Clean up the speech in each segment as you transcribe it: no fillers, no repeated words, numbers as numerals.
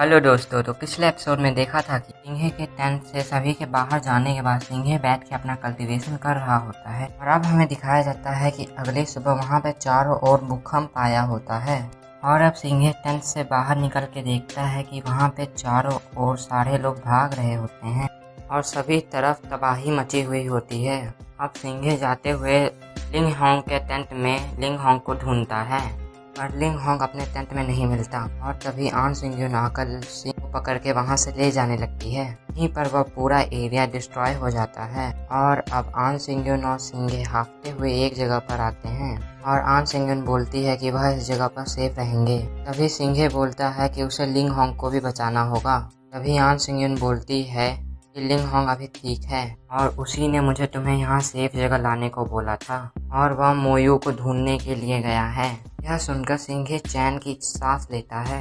Hello दोस्तों। तो पिछले एपिसोड में देखा था कि सिंघे के टेंट से सभी के बाहर जाने के बाद सिंघे बैठ के अपना कल्टीवेशन कर रहा होता है और अब हमें दिखाया जाता है कि अगली सुबह वहाँ पे चारों ओर भूकंप आया होता है और अब सिंघे टेंट से बाहर निकल के देखता है कि वहाँ पे चारों ओर सारे लोग भाग रहे होते हैं और सभी तरफ तबाही मची हुई होती है। अब सिंघे जाते हुए लिंग होंग के टेंट में लिंग होंग को ढूंढता है पर लिंग होंग अपने टेंट में नहीं मिलता और तभी आन सिंग्यून आकर सिंह को पकड़ के वहां से ले जाने लगती है। यहीं पर वह पूरा एरिया डिस्ट्रॉय हो जाता है और अब आन सिंग्यून और सिंघे हाफते हुए एक जगह पर आते हैं और आन सिंग्यून बोलती है कि वह इस जगह पर सेफ रहेंगे। तभी सिंघे बोलता है कि उसे लिंग होंग को भी बचाना होगा। तभी आन सिंग्यून बोलती है कि लिंग होंग अभी ठीक है और उसी ने मुझे तुम्हें यहाँ सेफ जगह लाने को बोला था और वह मोयू को ढूंढने के लिए गया है। यह सुनकर सिंघे चैन की सांस लेता है।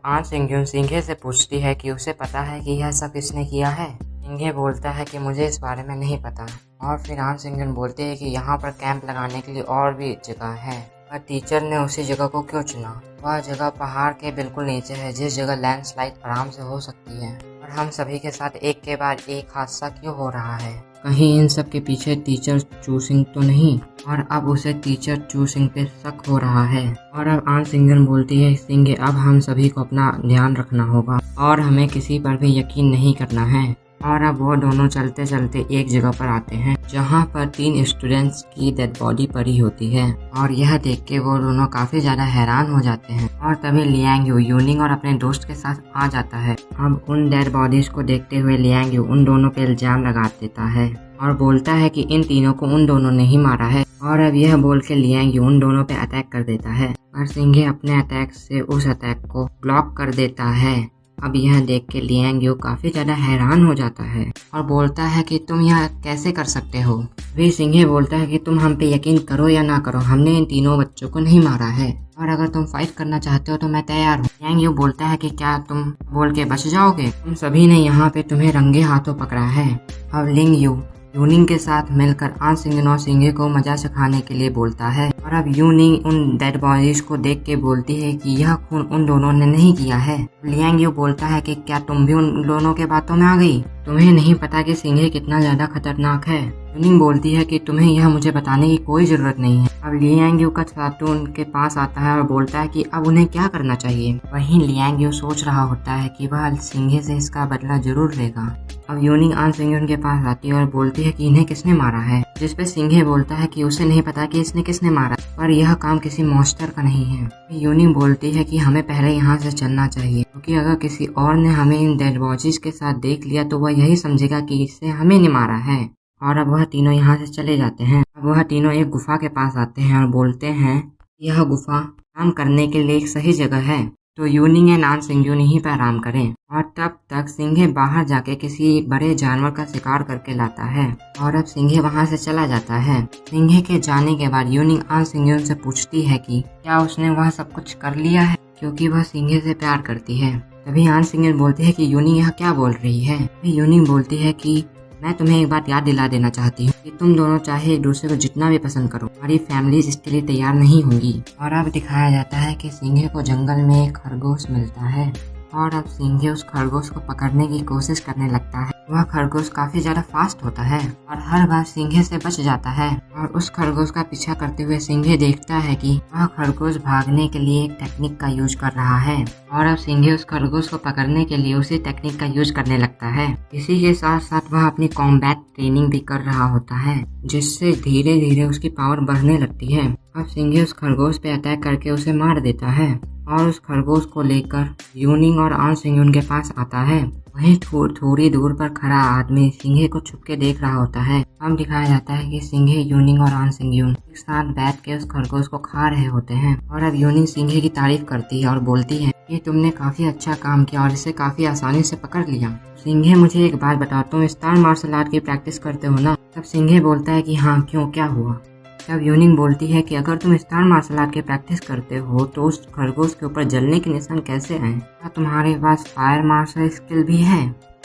आन सिंघे सिंघे से पूछती है कि उसे पता है कि यह सब किसने किया है। सिंघे बोलता है कि मुझे इस बारे में नहीं पता और फिर आन सिंघे बोलते हैं कि यहाँ पर कैंप लगाने के लिए और भी जगह है पर टीचर ने उसी जगह को क्यों चुना। वह जगह पहाड़ के बिल्कुल नीचे है जिस जगह लैंडस्लाइड आराम से हो सकती है और हम सभी के साथ एक के बाद एक हादसा क्यों हो रहा है। कहीं इन सब के पीछे टीचर चूसिंग तो नहीं। और अब उसे टीचर चूसिंग पे शक हो रहा है और अब आन सिंगन बोलती है सिंघे अब हम सभी को अपना ध्यान रखना होगा और हमें किसी पर भी यकीन नहीं करना है। और अब वो दोनों चलते चलते एक जगह पर आते हैं जहाँ पर 3 स्टूडेंट्स की डेड बॉडी पड़ी होती है और यह देख के वो दोनों काफी ज्यादा हैरान हो जाते हैं और तभी लियांग यू यूनिंग और अपने दोस्त के साथ आ जाता है। अब उन डेड बॉडीज को देखते हुए लियांग यू उन दोनों पे इल्जाम लगा देता है और बोलता है कि इन तीनों को उन दोनों ने ही मारा है और अब यह बोल के लियांग यू उन दोनों पे अटैक कर देता है और सिंघे अपने अटैक से उस अटैक को ब्लॉक कर देता है। अब यह देख के लियांग यू काफी ज्यादा हैरान हो जाता है और बोलता है कि तुम यह कैसे कर सकते हो। वे सिंघे बोलता है कि तुम हम पे यकीन करो या ना करो हमने इन तीनों बच्चों को नहीं मारा है और अगर तुम फाइट करना चाहते हो तो मैं तैयार हूँ। लियांग यू बोलता है कि क्या तुम बोल के बच जाओगे, तुम सभी ने यहाँ पे तुम्हें रंगे हाथों पकड़ा है। अब लिंग यू यूनिंग के साथ मिलकर आन सिंगन और सिंघे को मजा सिखाने के लिए बोलता है और अब यूनिंग उन डेड बॉडीज को देख के बोलती है कि यह खून उन दोनों ने नहीं किया है। लियांग यू बोलता है कि क्या तुम भी उन दोनों के बातों में आ गई, तुम्हें नहीं पता कि सिंघे कितना ज्यादा खतरनाक है। यूनिंग बोलती है कि तुम्हें यह मुझे बताने की कोई जरूरत नहीं है। अब लियांग यू का छात्र उनके पास आता है और बोलता है कि अब उन्हें क्या करना चाहिए। वहीं लियांग यू सोच रहा होता है कि वह सिंघे से इसका बदला जरूर लेगा। अब यूनिंग आन सिंघे उनके पास आती है और बोलती है कि इन्हें किसने मारा है, जिस पे सिंघे बोलता है कि उसे नहीं पता कि इसने किसने मारा पर यह काम किसी मॉन्स्टर का नहीं है। यूनिंग बोलती है कि हमें पहले यहाँ से चलना चाहिए क्योंकि अगर किसी और ने हमें इन डेड बॉडीज के साथ देख लिया तो वह यही समझेगा कि इससे हमें नहीं मारा है। और अब वह तीनों यहाँ से चले जाते हैं। अब वह तीनों एक गुफा के पास आते हैं और बोलते हैं यह गुफा काम करने के लिए एक सही जगह है तो यूनिंग एंड आन सिंघे यहीं पर आराम करें। और तब तक सिंघे बाहर जाके किसी बड़े जानवर का शिकार करके लाता है और अब सिंघे वहां से चला जाता है। सिंघे के जाने के बाद यूनिंग आन सिंघे से पूछती है कि क्या उसने वह सब कुछ कर लिया है क्योंकि वह सिंघे से प्यार करती है। तभी आन सिंघे बोलती है कि यूनिंग यह क्या बोल रही है। यूनिंग बोलती है कि मैं तुम्हें एक बात याद दिला देना चाहती हूँ कि तुम दोनों चाहे एक दूसरे को जितना भी पसंद करो हमारी फैमिलीज इसके लिए तैयार नहीं होंगी। और अब दिखाया जाता है कि सिंघे को जंगल में एक खरगोश मिलता है और अब सिंघे उस खरगोश को पकड़ने की कोशिश करने लगता है। वह खरगोश काफी ज्यादा फास्ट होता है और हर बार सिंघे से बच जाता है और उस खरगोश का पीछा करते हुए सिंघे देखता है कि वह खरगोश भागने के लिए एक टेक्निक का यूज कर रहा है और अब सिंघे उस खरगोश को पकड़ने के लिए उसी टेक्निक का यूज करने लगता है। इसी के साथ साथ वह अपनी कॉम्बैट ट्रेनिंग भी कर रहा होता है जिससे धीरे धीरे उसकी पावर बढ़ने लगती है। अब सिंघे उस खरगोश पे अटैक करके उसे मार देता है और उस खरगोश को लेकर यूनिंग और आन सिंघे उनके पास आता है। वहीं थोड़ी दूर पर खड़ा आदमी सिंघे को छुप के देख रहा होता है। अब दिखाया जाता है कि सिंघे यूनिंग और आन सिंघे एक साथ बैठ के उस खरगोश को खा रहे होते हैं और अब यूनिंग सिंघे की तारीफ करती है और बोलती है कि तुमने काफी अच्छा काम किया और इसे काफी आसानी से पकड़ लिया। सिंघे मुझे एक बात बताओ, तुम स्टार मार्शल आर्ट की प्रैक्टिस करते हो ना। तब सिंघे बोलता है कि हाँ क्यों, क्या हुआ। तब यूनिंग बोलती है कि अगर तुम स्टार मार्शल आर्ट की प्रैक्टिस करते हो तो उस खरगोश के ऊपर जलने के निशान कैसे आए, क्या तुम्हारे पास फायर मार्शल स्किल भी है।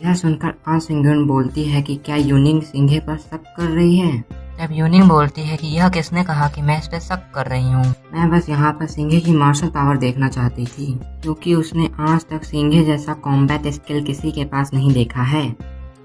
यह सुनकर आन सिंघे बोलती है कि क्या यूनिंग सिंघे पर शक कर रही है। तब यूनिंग बोलती है कि यह किसने कहा कि मैं इस पे शक कर रही हूँ। मैं बस यहाँ पर सिंघे की मार्शल पावर देखना चाहती थी, क्योंकि उसने आज तक सिंघे जैसा कॉम्बैट स्किल किसी के पास नहीं देखा है।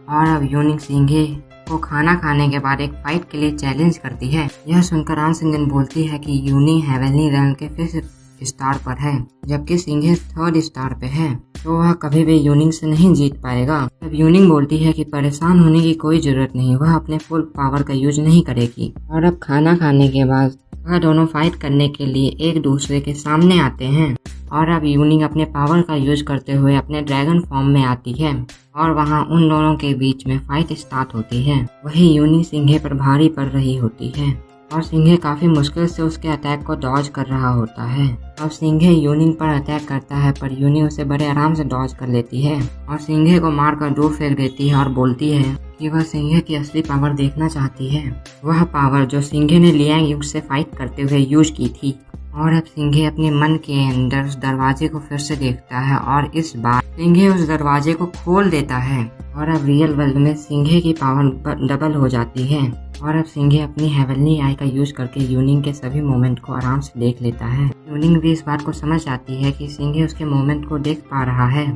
और अब यूनिंग सिंघे को खाना खाने के बाद एक फाइट के लिए चैलेंज करती है। यह सुनकर आन सिंगन बोलती है कि यूनिंग हेवनली रैंक के 5th स्टार पर है, जबकि सिंघे 3rd स्टार पे है, तो वह कभी भी यूनिंग से नहीं जीत पाएगा। अब यूनिंग बोलती है कि परेशान होने की कोई जरूरत नहीं, वह अपने फुल पावर का यूज नहीं करेगी। और अब खाना खाने के बाद वह दोनों फाइट करने के लिए एक दूसरे के सामने आते हैं। और अब यूनिंग अपने पावर का यूज करते हुए अपने ड्रैगन फॉर्म में आती है और वहां उन दोनों के बीच में फाइट स्टार्ट होती है। वही यूनिंग सिंघे पर भारी पड़ रही होती है और सिंघे काफी मुश्किल से उसके अटैक को डॉज कर रहा होता है। अब सिंघे यूनिंग पर अटैक करता है, पर यूनिंग उसे बड़े आराम से डॉज कर लेती है और सिंघे को मारकर दूर फेंक देती है और बोलती है कि वह सिंघे की असली पावर देखना चाहती है, वह पावर जो सिंघे ने लियांग युग से फाइट करते हुए यूज की थी। और अब सिंघे अपने मन के अंदर उस दरवाजे को फिर से देखता है और इस बार सिंघे उस दरवाजे को खोल देता है। और अब रियल वर्ल्ड में सिंघे की पावर डबल हो जाती है और अब सिंघे अपनी हेवनली आई का यूज करके यूनिंग के सभी मोमेंट को आराम से देख लेता है। यूनिंग भी इस बात को समझ जाती है कि सिंघे उसके मोमेंट को देख पा रहा है।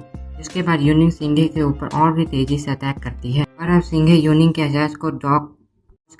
इसके बाद यूनिंग सिंघे के ऊपर और भी तेजी से अटैक करती है और अब सिंघे यूनिंग के अटैक को डॉक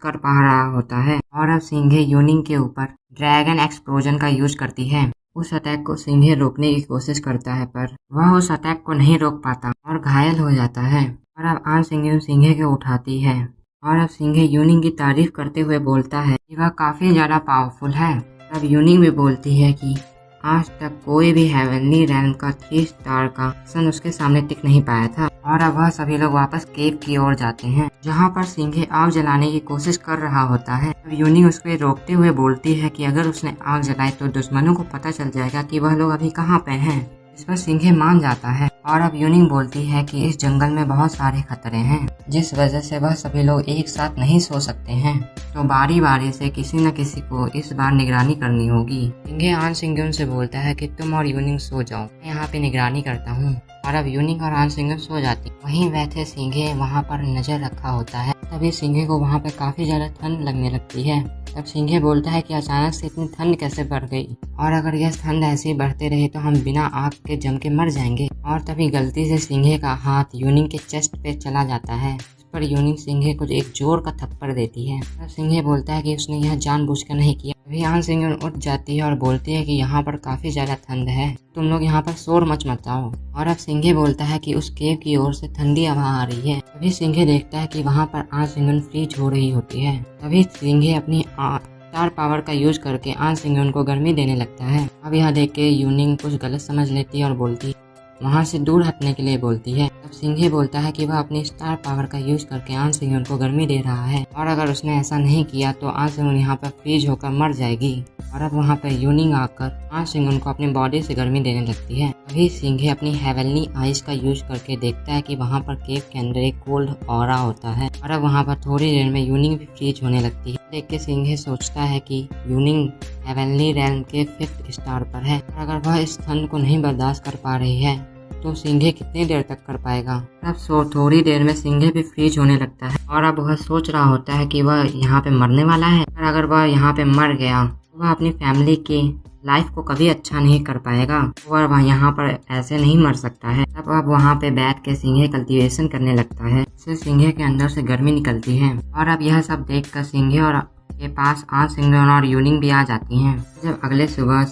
कर पा रहा होता है। और अब सिंघे यूनिंग के ऊपर ड्रैगन एक्सप्लोजन का यूज करती है। उस अटैक को सिंघे रोकने की कोशिश करता है, पर वह उस अटैक को नहीं रोक पाता और घायल हो जाता है। और अब आन सिंघे को उठाती है और अब सिंघे यूनिंग की तारीफ करते हुए बोलता है कि वह काफी ज्यादा पावरफुल है। अब यूनिंग भी बोलती है कि आज तक कोई भी हेवनली रैंक का 3 स्टार का सन उसके सामने टिक नहीं पाया था। और अब वह सभी लोग वापस केव की ओर जाते हैं, जहाँ पर सिंघे आग जलाने की कोशिश कर रहा होता है। अब यूनिंग उसको रोकते हुए बोलती है कि अगर उसने आग जलाई तो दुश्मनों को पता चल जाएगा कि वह लोग अभी कहाँ पे हैं। इस पर सिंघे मान जाता है और अब यूनिंग बोलती है कि इस जंगल में बहुत सारे खतरे हैं, जिस वजह से वह सभी लोग एक साथ नहीं सो सकते हैं, तो बारी बारी से किसी न किसी को इस बार निगरानी करनी होगी। सिंघे आन सिंघे से बोलता है कि तुम और यूनिंग सो जाओ, मैं यहाँ पे निगरानी करता हूँ। और अब यूनिंग और आन सिंघे सो जाती। वहीं बैठे सिंघे वहाँ पर नजर रखा होता है। तभी सिंघे को वहाँ पर काफी ज्यादा ठंड लगने लगती है। तब सिंघे बोलता है कि अचानक से इतनी ठंड कैसे बढ़ गई, और अगर यह ठंड ऐसे ही बढ़ते रहे तो हम बिना आग के जम के मर जाएंगे। और तभी गलती से सिंघे का हाथ यूनिंग के चेस्ट पे चला जाता है। इस पर यूनिंग सिंघे को एक जोर का थप्पड़ देती है। तब सिंघे बोलता है कि उसने यह जानबूझकर नहीं किया। तभी आन सिंघे उठ जाती है और बोलती है कि यहाँ पर काफी ज्यादा ठंड है, तुम लोग यहाँ पर शोर मच मचाओ। और अब सिंघे बोलता है कि उस केव की ओर से ठंडी हवा आ रही है। तभी सिंघे देखता है कि वहाँ पर आन सिंघे फ्रीज हो रही होती है। तभी सिंघे अपनी स्टार पावर का यूज करके आन सिंघे उनको गर्मी देने लगता है। अब यह देख के यूनिंग कुछ गलत समझ लेती है और बोलती वहाँ से दूर हटने के लिए बोलती है। तब सिंघे बोलता है कि वह अपनी स्टार पावर का यूज करके आन सिंघे उनको गर्मी दे रहा है, और अगर उसने ऐसा नहीं किया तो आन सिंघे यहाँ पर फ्रीज होकर मर जाएगी। और अब वहाँ पर यूनिंग आकर आन सिंघे उनको अपनी बॉडी से गर्मी देने लगती है। तभी सिंघे अपनी हेवनली आइज का यूज करके देखता है कि वहाँ पर केव के अंदर एक कोल्ड ऑरा होता है। और अब वहाँ पर थोड़ी देर में यूनिंग भी फ्रीज होने लगती है। देख के सिंघे सोचता है कि यूनिंग हेवनली रैंक के 5th स्टार पर है, और अगर वह इस ठंड को नहीं बर्दाश्त कर पा रही है तो सिंघे कितनी देर तक कर पाएगा। अब थोड़ी देर में सिंघे भी फ्रीज होने लगता है, और अब वह सोच रहा होता है कि वह यहाँ पे मरने वाला है, और अगर वह यहाँ पे मर गया तो वह अपनी फैमिली की लाइफ को कभी अच्छा नहीं कर पाएगा। वह यहाँ पर ऐसे नहीं मर सकता है। तब अब वहाँ पे बैठ के सिंघे कल्टीवेशन करने लगता है, इससे सिंघे के अंदर से गर्मी निकलती है। और अब यह सब देख कर सिंघे और के पास आन सिंघे और यूनिंग भी आ जाती हैं। जब अगले सुबह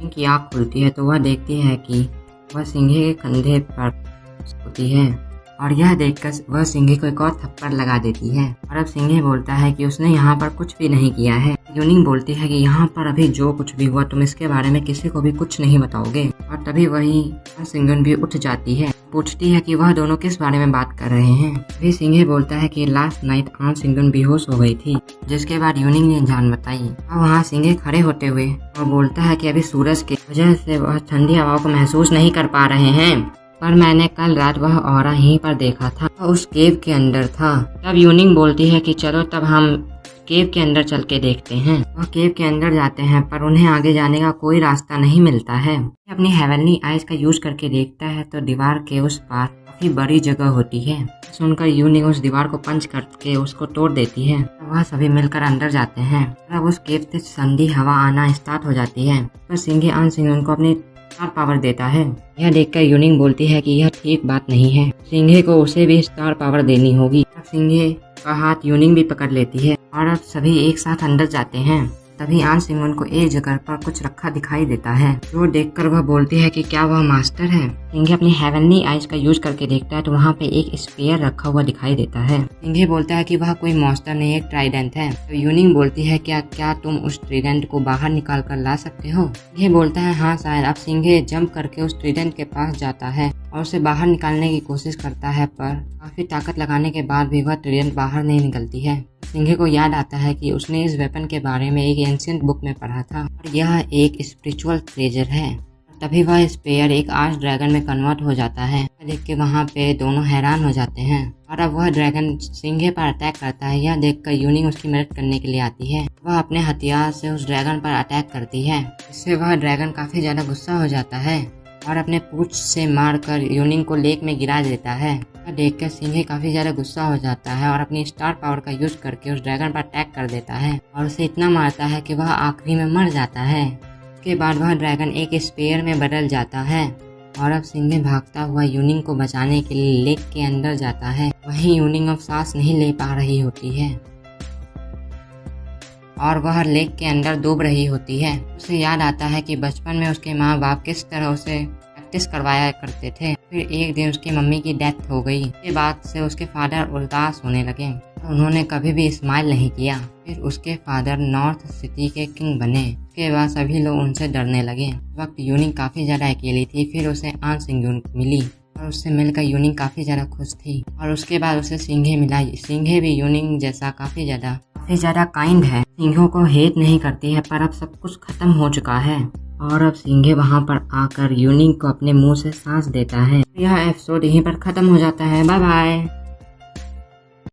की आँख खुलती है तो वह देखती है कि वह सिंघे के कंधे पर होती है, और यह देखकर वह सिंघे को एक और थप्पड़ लगा देती है। और अब सिंघे बोलता है कि उसने यहाँ पर कुछ भी नहीं किया है। यूनिंग बोलती है कि यहाँ पर अभी जो कुछ भी हुआ तुम इसके बारे में किसी को भी कुछ नहीं बताओगे। और तभी वही सिंघे भी उठ जाती है, पूछती है कि वह दोनों किस बारे में बात कर रहे हैं। तभी सिंघे बोलता है कि लास्ट नाइट आन सिंघे बेहोश हो गई थी, जिसके बाद यूनिंग ने जान बताई। और वहाँ सिंघे खड़े होते हुए और बोलता है कि अभी सूरज की वजह से वह ठंडी हवाओं को महसूस नहीं कर पा रहे हैं, पर मैंने कल रात वह ऑरा यहीं पर देखा था, वह उस केव के अंदर था। तब यूनिंग बोलती है कि चलो तब हम केव के अंदर चल के देखते हैं। वह केव के अंदर जाते हैं, पर उन्हें आगे जाने का कोई रास्ता नहीं मिलता है। अपनी हेवनली आइज का यूज करके देखता है तो दीवार के उस पार काफी बड़ी जगह होती है। सुनकर यूनिंग उस दीवार को पंच करके उसको तोड़ देती है। वह सभी मिलकर अंदर जाते हैं। अब उस केव से ठंडी हवा आना स्टार्ट हो जाती है। पर सिंघे आन सिंह उनको अपनी स्टार पावर देता है। यह देखकर यूनिंग बोलती है कि यह ठीक बात नहीं है, सिंघे को उसे भी स्टार पावर देनी होगी। अब सिंघे का हाथ यूनिंग भी पकड़ लेती है और अब सभी एक साथ अंदर जाते हैं। तभी आन सिंह उनको एक जगह पर कुछ रखा दिखाई देता है, जो देखकर वह बोलती है कि क्या वह मास्टर है। सिंघे अपनी हेवनली आइज का यूज करके देखता है तो वहाँ पे एक स्पेयर रखा हुआ दिखाई देता है। सिंघे बोलता है कि वह कोई मॉन्स्टर नहीं, एक ट्राइडेंट है। तो यूनिंग बोलती है क्या तुम उस ट्राइडेंट को बाहर निकाल कर ला सकते हो। सिंघे बोलता है हाँ शायद। अब सिंघे जंप करके उस ट्राइडेंट के पास जाता है और उसे बाहर निकालने की कोशिश करता है, पर काफी ताकत लगाने के बाद भी वह ट्राइडेंट बाहर नहीं निकलती है। सिंघे को याद आता है कि उसने इस वेपन के बारे में एक एंशिएंट बुक में पढ़ा था और यह एक स्पिरिचुअल ट्रेजर है। तभी वह स्पेयर एक आर्च ड्रैगन में कन्वर्ट हो जाता है। देख के वहाँ पे दोनों हैरान हो जाते हैं और अब वह ड्रैगन सिंघे पर अटैक करता है। यह देखकर यूनिंग उसकी मदद करने के लिए आती है। वह अपने हथियार से उस ड्रैगन पर अटैक करती है, इससे वह ड्रैगन काफी ज्यादा गुस्सा हो जाता है और अपने पूंछ से मारकर यूनिंग को लेक में गिरा देता है। यह देखकर सिंघे काफी ज्यादा गुस्सा हो जाता है और अपनी स्टार पावर का यूज करके उस ड्रैगन पर अटैक कर देता है और उसे इतना मारता है कि वह आखिरी में मर जाता है। उसके बाद वह ड्रैगन एक स्पेयर में बदल जाता है और अब सिंघे भागता हुआ यूनिंग को बचाने के लिए लेक के अंदर जाता है। वहीं यूनिंग अब सांस नहीं ले पा रही होती है और वह लेक के अंदर डूब रही होती है। उसे याद आता है कि बचपन में उसके माँ बाप किस तरह उसे प्रैक्टिस करवाया करते थे। फिर एक दिन उसकी मम्मी की डेथ हो गई। इसके बाद से उसके फादर उदास होने लगे। उन्होंने कभी भी स्माइल नहीं किया। फिर उसके फादर नॉर्थ सिटी के किंग बने। उसके बाद सभी लोग उनसे डरने लगे। उस वक्त यूनिंग काफी ज्यादा अकेली थी। फिर उसे आन सिंह मिली और उससे मिलकर यूनिंग काफी ज्यादा खुश थी और उसके बाद उसे सिंघे मिला। सिंघे भी यूनिंग जैसा काफी ज्यादा काइंड है, सिंघों को हेट नहीं करती है। पर अब सब कुछ खत्म हो चुका है और अब सिंघे वहाँ पर आकर यूनिंग को अपने मुंह से सांस देता है। यह एपिसोड यहीं पर खत्म हो जाता है। Bye bye.